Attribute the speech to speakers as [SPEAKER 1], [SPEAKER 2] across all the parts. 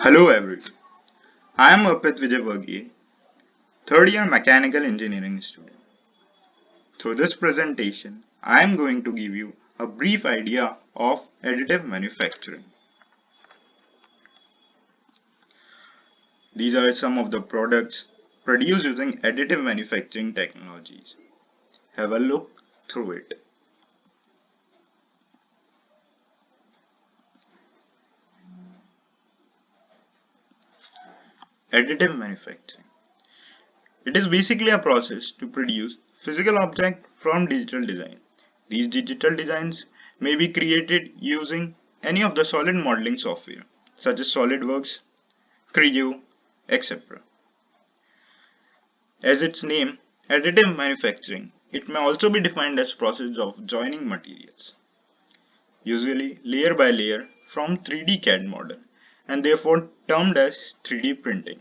[SPEAKER 1] Hello everyone, I am Arpit Vijaywargiya, third year mechanical engineering student. Through this presentation, I am going to give you a brief idea of additive manufacturing. These are some of the products produced using additive manufacturing technologies. Have a look through it. Additive manufacturing. It is basically a process to produce physical objects from digital design. These digital designs may be created using any of the solid modeling software such as SolidWorks, Creo, etc. As its name, additive manufacturing, it may also be defined as process of joining materials, usually layer by layer from 3D CAD model and therefore termed as 3D printing.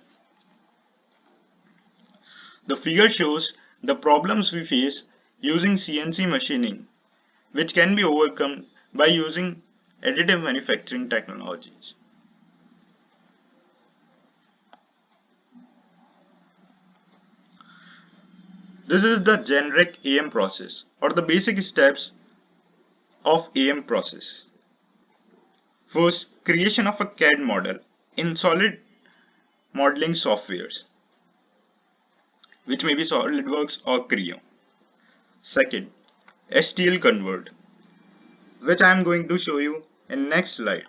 [SPEAKER 1] The figure shows the problems we face using CNC machining, which can be overcome by using additive manufacturing technologies. This is the generic AM process or the basic steps of AM process. First, creation of a CAD model in solid modeling softwares, which may be SolidWorks or Creo. Second, STL convert, which I am going to show you in next slide.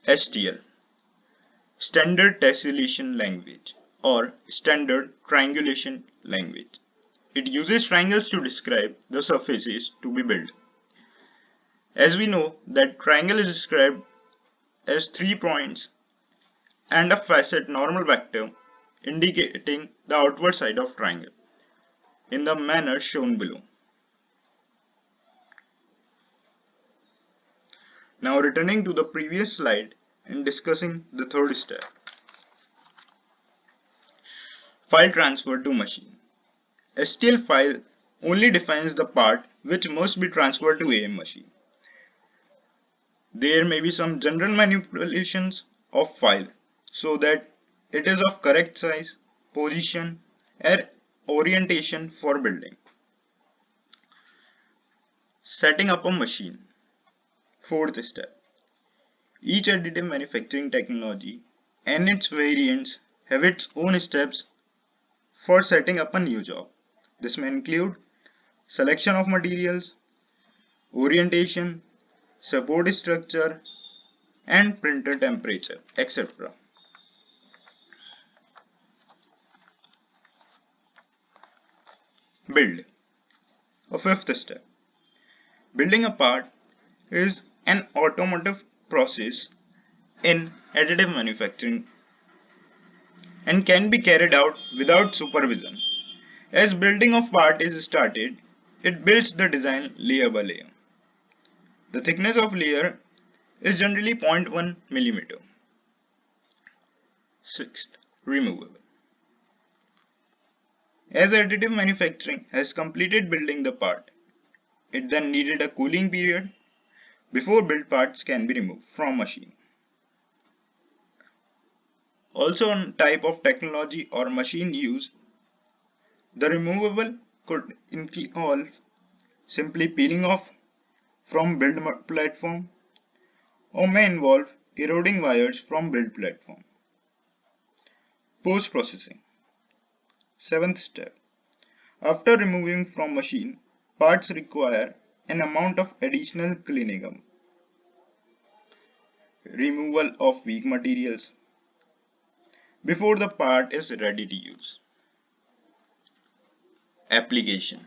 [SPEAKER 1] STL, Standard Tessellation Language or Standard Triangulation Language. It uses triangles to describe the surfaces to be built. As we know that triangle is described as 3 points and a facet normal vector indicating the outward side of triangle in the manner shown below. Now returning to the previous slide and discussing the third step. File transfer to machine. STL file only defines the part which must be transferred to AM machine. There may be some general manipulations of file so that it is of correct size, position, and orientation for building. Setting up a machine. Fourth step. Each additive manufacturing technology and its variants have its own steps for setting up a new job. This may include selection of materials, orientation, support structure, and printer temperature, etc. Build. A fifth step. Building a part is an automotive process in additive manufacturing and can be carried out without supervision. As building of part is started, it builds the design layer by layer. The thickness of layer is generally 0.1 mm. Sixth, removable. As additive manufacturing has completed building the part, it then needed a cooling period before built parts can be removed from machine. Also on type of technology or machine used, the removable could involve simply peeling off from build platform or may involve eroding wires from build platform. Post processing. Seventh step. After removing from machine, parts require an amount of additional cleaning up, removal of weak materials before the part is ready to use. Application.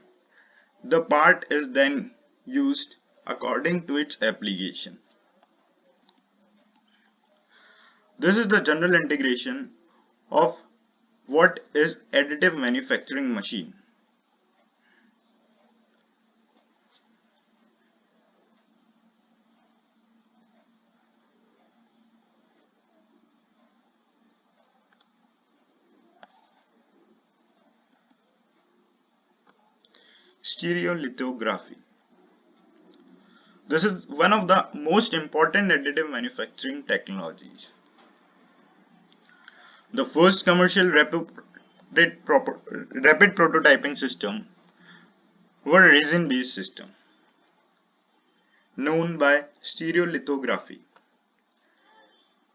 [SPEAKER 1] The part is then used according to its application. This is the general integration of what is additive manufacturing machine. Stereolithography. This is one of the most important additive manufacturing technologies. The first commercial rapid prototyping system were resin-based systems, known by stereolithography.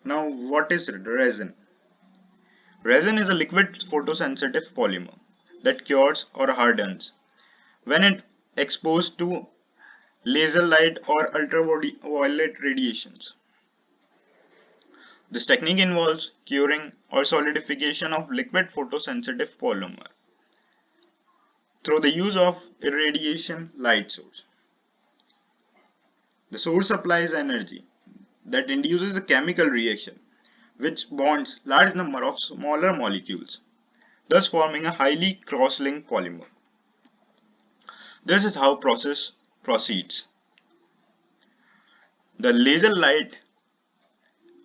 [SPEAKER 1] Now, what is resin? Resin is a liquid photosensitive polymer that cures or hardens when it exposed to laser light or ultraviolet radiations. This technique involves curing or solidification of liquid photosensitive polymer through the use of irradiation light source. The source supplies energy that induces a chemical reaction which bonds large number of smaller molecules, thus forming a highly cross-linked polymer. This is how process proceeds. The laser light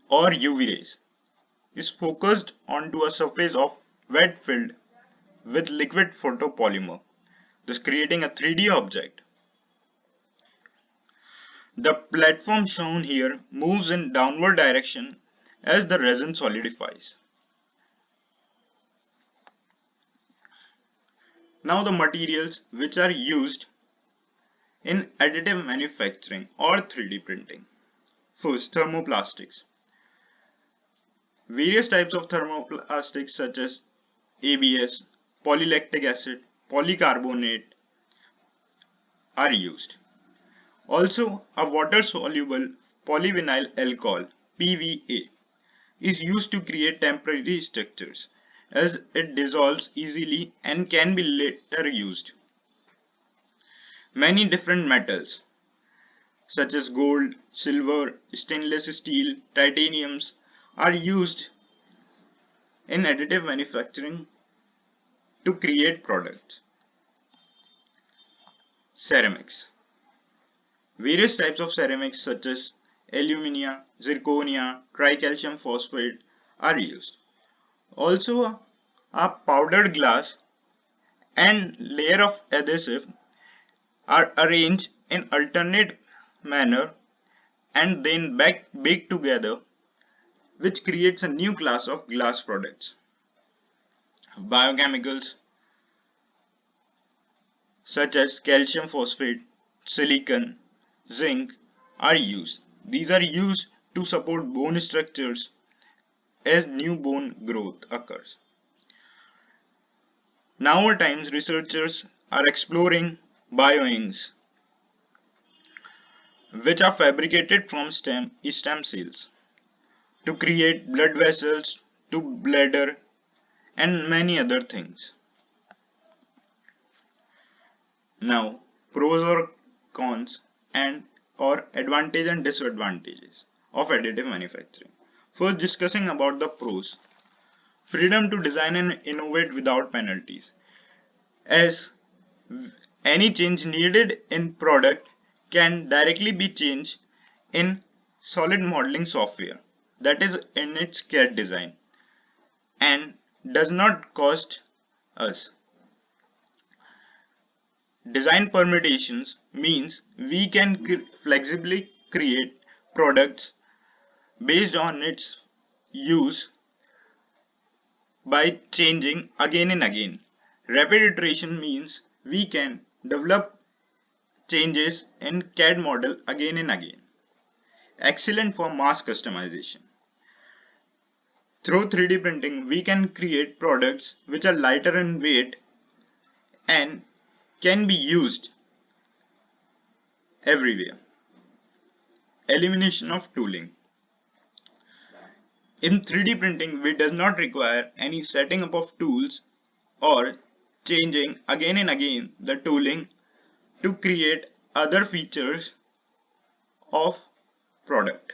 [SPEAKER 1] or UV rays is focused onto a surface of wet filled with liquid photopolymer, thus creating a 3D object. The platform shown here moves in downward direction as the resin solidifies. Now the materials which are used in additive manufacturing or 3D printing. First, thermoplastics. Various types of thermoplastics such as ABS, polylactic acid, polycarbonate are used. Also, a water-soluble polyvinyl alcohol (PVA) is used to create temporary structures as it dissolves easily and can be later used. Many different metals such as gold, silver, stainless steel, titaniums are used in additive manufacturing to create products. Ceramics. Various types of ceramics such as alumina, zirconia, tricalcium phosphate are used. Also, a powdered glass and layer of adhesive are arranged in alternate manner and then baked together, which creates a new class of glass products. Biochemicals such as calcium phosphate, silicon, zinc are used. These are used to support bone structures as new bone growth occurs. Nowadays, researchers are exploring bioinks, which are fabricated from stem cells to create blood vessels, to bladder, and many other things. Now, pros or cons and or advantages and disadvantages of additive manufacturing. First, discussing about the pros. Freedom to design and innovate without penalties, as any change needed in product can directly be changed in solid modeling software, that is in its CAD design, and does not cost us. Design permutations means we can flexibly create products based on its use by changing again and again. Rapid iteration means we can develop changes in CAD model again and again. Excellent for mass customization. Through 3D printing, we can create products which are lighter in weight and can be used everywhere. Elimination of tooling. In 3D printing, we does not require any setting up of tools or changing again and again the tooling to create other features of product.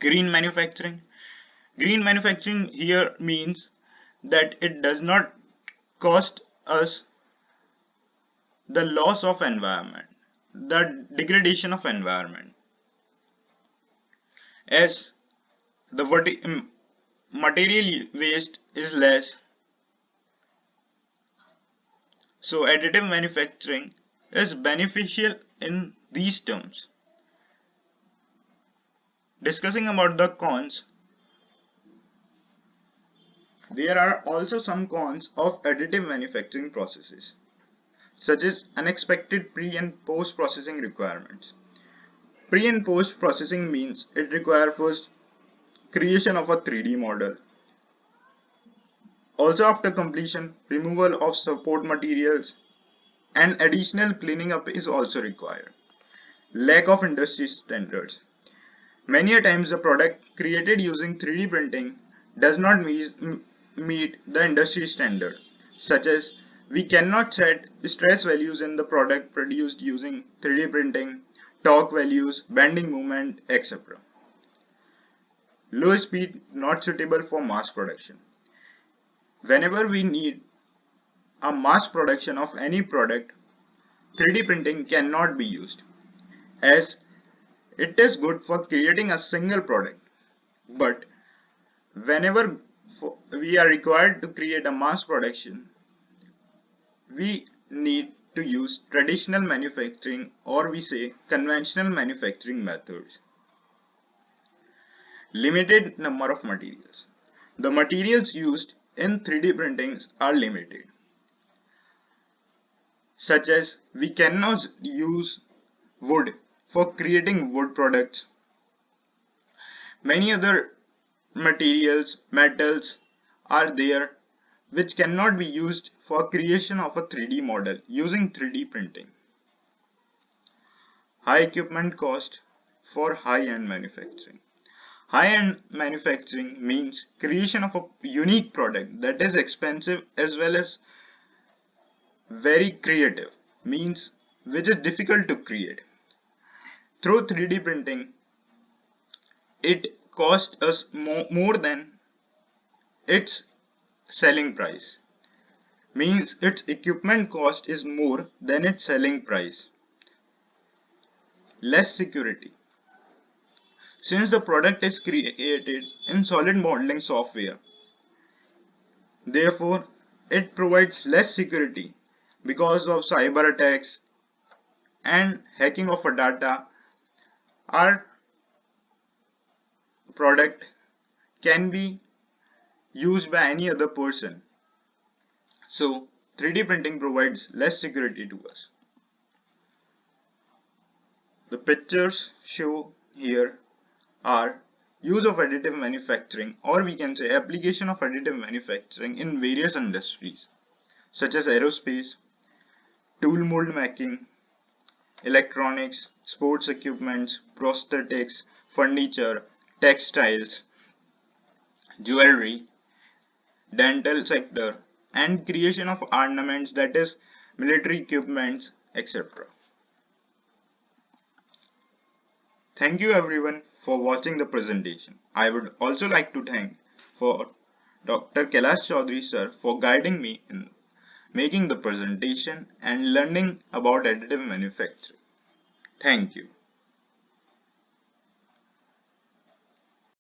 [SPEAKER 1] Green manufacturing. Green manufacturing here means that it does not cost us the loss of environment, the degradation of environment, as the material waste is less. So additive manufacturing is beneficial in these terms. Discussing about the cons, There are also some cons of additive manufacturing processes, such as unexpected pre and post processing requirements. Pre and post processing means it requires first creation of a 3D model. Also after completion, removal of support materials and additional cleaning up is also required. Lack of industry standards. Many a times the product created using 3D printing does not meet the industry standard, such as we cannot set stress values in the product produced using 3D printing, torque values, bending moment, etc. Low speed not suitable for mass production. Whenever we need a mass production of any product, 3D printing cannot be used, as it is good for creating a single product. But whenever we are required to create a mass production, we need to use traditional manufacturing, or we say conventional manufacturing methods. Limited number of materials. The materials used in 3D printings are limited, such as we cannot use wood for creating wood products. Many other materials, metals are there which cannot be used for creation of a 3D model using 3D printing. High equipment cost for high-end manufacturing. High-end manufacturing means creation of a unique product that is expensive as well as very creative, means which is difficult to create. Through 3D printing, it costs us more than its selling price, means its equipment cost is more than its selling price. Less security. Since the product is created in solid modeling software, therefore it provides less security because of cyber attacks and hacking of a data. Our product can be used by any other person. So 3D printing provides less security to us. The pictures show here are use of additive manufacturing, or we can say application of additive manufacturing in various industries such as aerospace, tool mold making, electronics, sports equipments, prosthetics, furniture, textiles, jewelry, dental sector, and creation of ornaments, that is military equipments, etc. Thank you everyone for watching the presentation. I would also like to thank for Dr. Kailash Chaudhary sir for guiding me in making the presentation and learning about additive manufacturing. Thank you.